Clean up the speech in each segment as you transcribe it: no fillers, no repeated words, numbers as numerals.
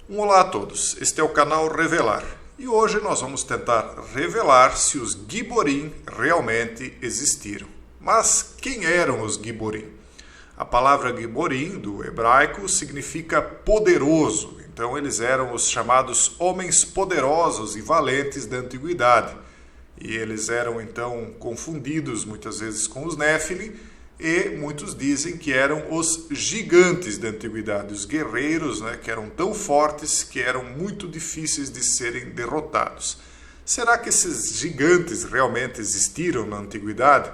Olá a todos, este é o canal Revelar e hoje nós vamos tentar revelar se os Giborim realmente existiram. Mas quem eram os Giborim? A palavra Giborim, do hebraico, significa poderoso, então eles eram os chamados homens poderosos e valentes da antiguidade. E eles eram então confundidos muitas vezes com os Néfilim, e muitos dizem que eram os gigantes da antiguidade, os guerreiros, que eram tão fortes que eram muito difíceis de serem derrotados. Será que esses gigantes realmente existiram na antiguidade?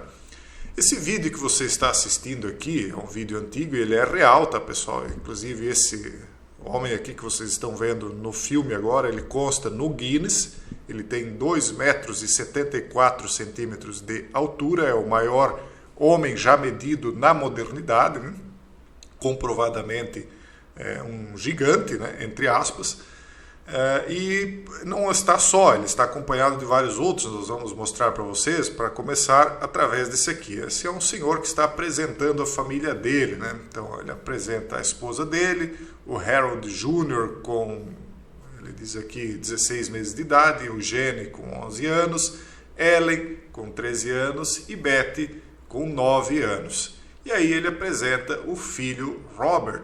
Esse vídeo que você está assistindo aqui é um vídeo antigo e ele é real, tá, pessoal? Inclusive esse homem aqui que vocês estão vendo no filme agora, ele consta no Guinness, ele tem 2 metros e 74 centímetros de altura, é o maior homem já medido na modernidade, comprovadamente um gigante, entre aspas, e não está só, ele está acompanhado de vários outros, nós vamos mostrar para vocês, para começar através desse aqui. Esse é um senhor que está apresentando a família dele, então ele apresenta a esposa dele, o Harold Jr. com, ele diz aqui, 16 meses de idade, o Gene com 11 anos, Ellen com 13 anos e Betty com 9 anos. E aí ele apresenta o filho Robert.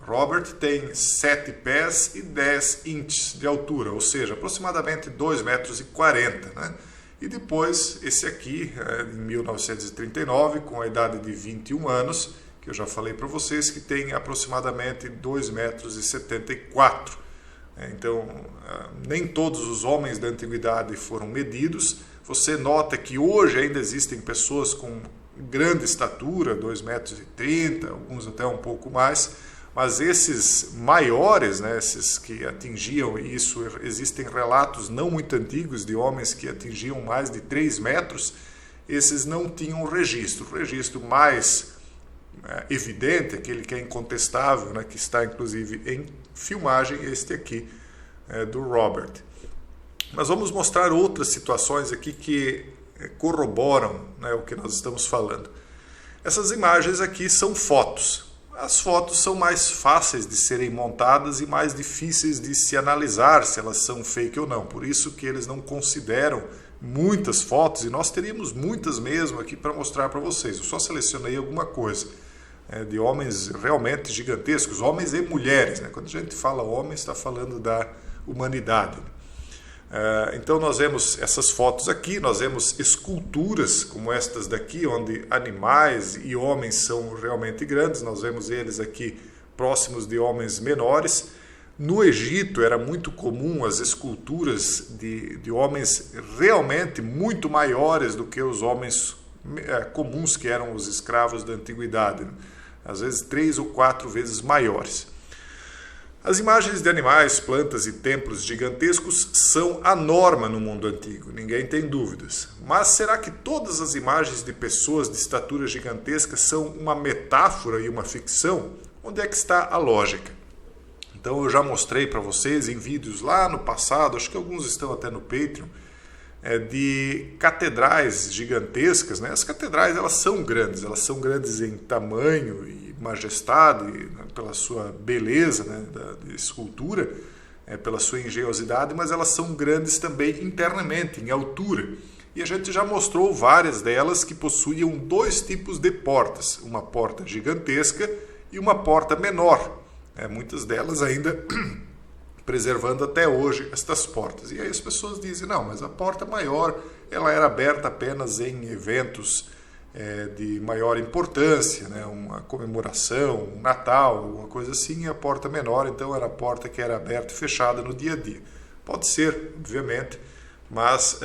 Robert tem 7 pés e 10 inches de altura, ou seja, aproximadamente 2 metros e 40. E depois esse aqui, em 1939, com a idade de 21 anos, que eu já falei para vocês, que tem aproximadamente 2 metros e 74. Então, nem todos os homens da antiguidade foram medidos. Você nota que hoje ainda existem pessoas com grande estatura, 2,30 metros, alguns até um pouco mais, mas esses maiores, esses que atingiam isso, existem relatos não muito antigos de homens que atingiam mais de 3 metros, esses não tinham registro. O registro mais evidente, aquele que é incontestável, que está inclusive em filmagem, este aqui, do Robert. Mas vamos mostrar outras situações aqui que corroboram o que nós estamos falando. Essas imagens aqui são fotos. As fotos são mais fáceis de serem montadas e mais difíceis de se analisar se elas são fake ou não. Por isso que eles não consideram muitas fotos, e nós teríamos muitas mesmo aqui para mostrar para vocês. Eu só selecionei alguma coisa de homens realmente gigantescos, homens e mulheres. Quando a gente fala homem, está falando da humanidade. Então nós vemos essas fotos aqui, nós vemos esculturas como estas daqui, onde animais e homens são realmente grandes, nós vemos eles aqui próximos de homens menores. No Egito era muito comum as esculturas de homens realmente muito maiores do que os homens comuns que eram os escravos da antiguidade, às vezes 3 ou 4 vezes maiores. As imagens de animais, plantas e templos gigantescos são a norma no mundo antigo, ninguém tem dúvidas. Mas será que todas as imagens de pessoas de estatura gigantesca são uma metáfora e uma ficção? Onde é que está a lógica? Então eu já mostrei para vocês em vídeos lá no passado, acho que alguns estão até no Patreon, de catedrais gigantescas. As catedrais elas são grandes em tamanho e majestade, pela sua beleza de escultura, pela sua engenhosidade, mas elas são grandes também internamente, em altura. E a gente já mostrou várias delas que possuíam 2 tipos de portas, uma porta gigantesca e uma porta menor. Muitas delas ainda preservando até hoje estas portas. E aí as pessoas dizem, não, mas a porta maior ela era aberta apenas em eventos de maior importância, uma comemoração, um Natal, alguma coisa assim, e a porta menor, então, era a porta que era aberta e fechada no dia a dia. Pode ser, obviamente, mas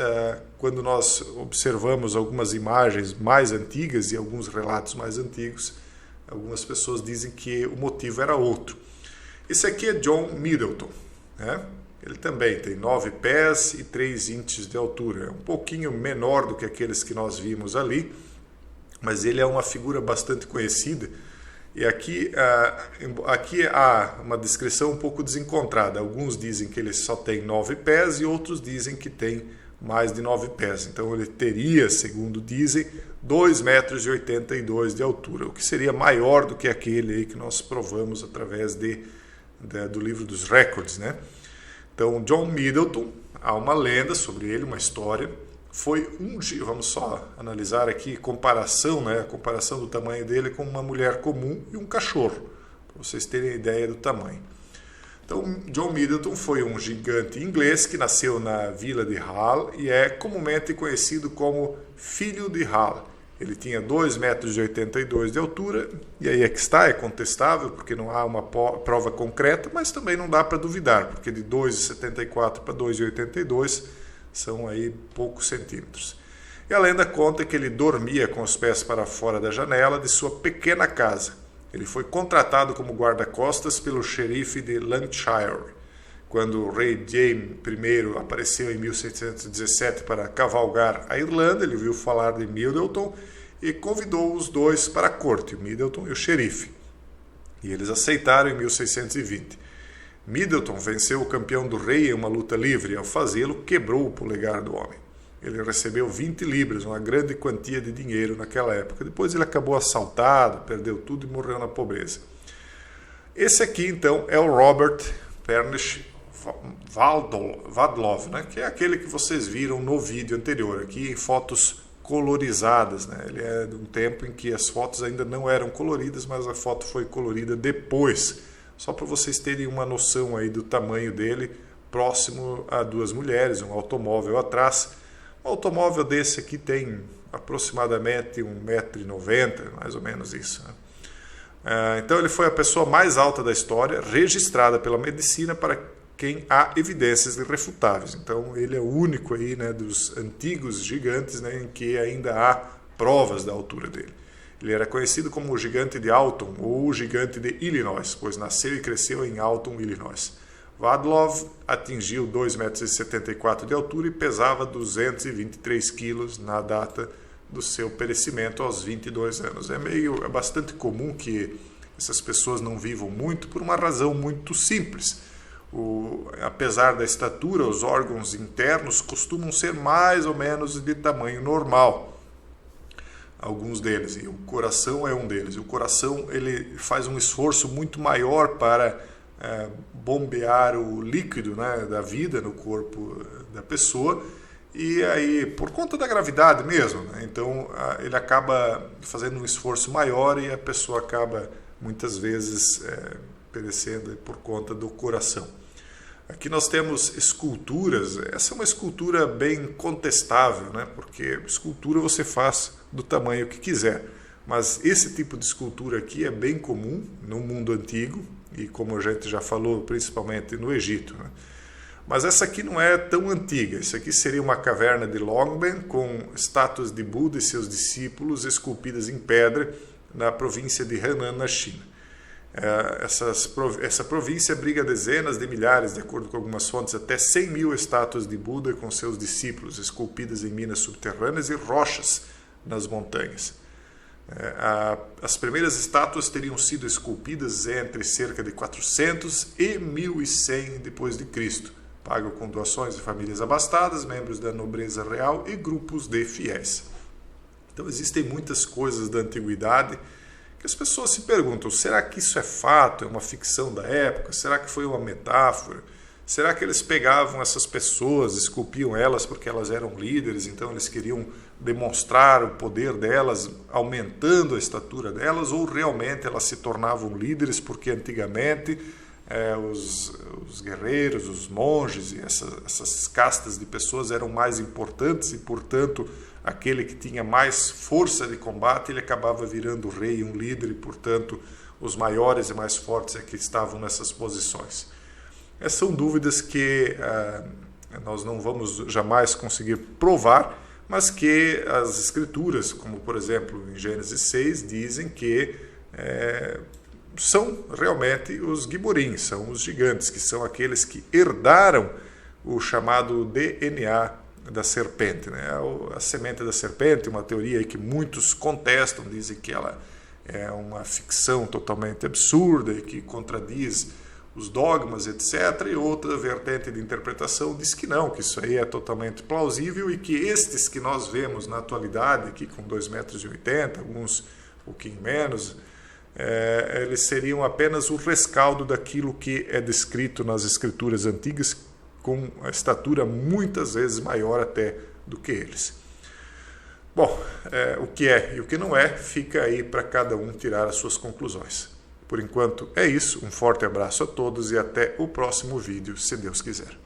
quando nós observamos algumas imagens mais antigas e alguns relatos mais antigos, algumas pessoas dizem que o motivo era outro. Esse aqui é John Middleton. Ele também tem 9 pés e 3 inches de altura. É um pouquinho menor do que aqueles que nós vimos ali, mas ele é uma figura bastante conhecida. E aqui há uma descrição um pouco desencontrada. Alguns dizem que ele só tem 9 pés e outros dizem que tem mais de 9 pés. Então ele teria, segundo dizem, 2,82 metros de altura, o que seria maior do que aquele aí que nós provamos através de do livro dos recordes, né? Então, John Middleton, há uma lenda sobre ele, uma história, foi vamos só analisar aqui a comparação do tamanho dele com uma mulher comum e um cachorro, para vocês terem ideia do tamanho. Então, John Middleton foi um gigante inglês que nasceu na vila de Hull e é comumente conhecido como Filho de Hull. Ele tinha 2,82 metros de altura, e aí é que está, é contestável, porque não há uma prova concreta, mas também não dá para duvidar, porque de 2,74 para 2,82 são aí poucos centímetros. E a lenda conta que ele dormia com os pés para fora da janela de sua pequena casa. Ele foi contratado como guarda-costas pelo xerife de Lancashire. Quando o rei James I apareceu em 1617 para cavalgar a Irlanda, ele ouviu falar de Middleton e convidou os dois para a corte, o Middleton e o xerife. E eles aceitaram em 1620. Middleton venceu o campeão do rei em uma luta livre e, ao fazê-lo, quebrou o polegar do homem. Ele recebeu 20 libras, uma grande quantia de dinheiro naquela época. Depois ele acabou assaltado, perdeu tudo e morreu na pobreza. Esse aqui, então, é o Robert Pernish Vadlov, né? Que é aquele que vocês viram no vídeo anterior, aqui em fotos colorizadas, né? Ele é de um tempo em que as fotos ainda não eram coloridas, mas a foto foi colorida depois, só para vocês terem uma noção aí do tamanho dele, próximo a duas mulheres, um automóvel atrás. Um automóvel desse aqui tem aproximadamente 1,90 m, mais ou menos isso, né? Então ele foi a pessoa mais alta da história, registrada pela medicina para quem há evidências irrefutáveis. Então ele é o único aí, né, dos antigos gigantes, né, em que ainda há provas da altura dele. Ele era conhecido como o gigante de Alton ou o gigante de Illinois, pois nasceu e cresceu em Alton, Illinois. Vadlov atingiu 2,74 metros de altura e pesava 223 quilos na data do seu perecimento aos 22 anos. É bastante comum que essas pessoas não vivam muito por uma razão muito simples. Apesar da estatura, os órgãos internos costumam ser mais ou menos de tamanho normal. Alguns deles, e o coração é um deles. E o coração ele faz um esforço muito maior para bombear o líquido, né, da vida no corpo da pessoa, e aí por conta da gravidade mesmo, né, então ele acaba fazendo um esforço maior e a pessoa acaba muitas vezes perecendo por conta do coração. Aqui nós temos esculturas. Essa é uma escultura bem contestável, né, porque escultura você faz do tamanho que quiser, mas esse tipo de escultura aqui é bem comum no mundo antigo, e como a gente já falou, principalmente no Egito, né? Mas essa aqui não é tão antiga. Isso aqui seria uma caverna de Longben com estátuas de Buda e seus discípulos esculpidas em pedra na província de Henan, na China. Essa província abriga dezenas de milhares, de acordo com algumas fontes, até 100 mil estátuas de Buda com seus discípulos, esculpidas em minas subterrâneas e rochas nas montanhas. As primeiras estátuas teriam sido esculpidas entre cerca de 400 e 1100 depois de Cristo, pago com doações de famílias abastadas, membros da nobreza real e grupos de fiéis. Então existem muitas coisas da antiguidade que as pessoas se perguntam: será que isso é fato, é uma ficção da época? Será que foi uma metáfora? Será que eles pegavam essas pessoas, esculpiam elas porque elas eram líderes, então eles queriam demonstrar o poder delas, aumentando a estatura delas, ou realmente elas se tornavam líderes porque antigamente os guerreiros, os monges e essas castas de pessoas eram mais importantes e, portanto, aquele que tinha mais força de combate, ele acabava virando rei, um líder, e, portanto, os maiores e mais fortes é que estavam nessas posições. Essas são dúvidas que nós não vamos jamais conseguir provar, mas que as escrituras, como por exemplo em Gênesis 6, dizem que são realmente os giborim, são os gigantes, que são aqueles que herdaram o chamado DNA da serpente, né? A semente da serpente, uma teoria aí que muitos contestam, dizem que ela é uma ficção totalmente absurda e que contradiz os dogmas, etc. E outra vertente de interpretação diz que não, que isso aí é totalmente plausível e que estes que nós vemos na atualidade, aqui com 2,80 m, alguns um pouquinho menos, eles seriam apenas o rescaldo daquilo que é descrito nas escrituras antigas, com a estatura muitas vezes maior até do que eles. Bom, o que é e o que não é, fica aí para cada um tirar as suas conclusões. Por enquanto é isso, um forte abraço a todos e até o próximo vídeo, se Deus quiser.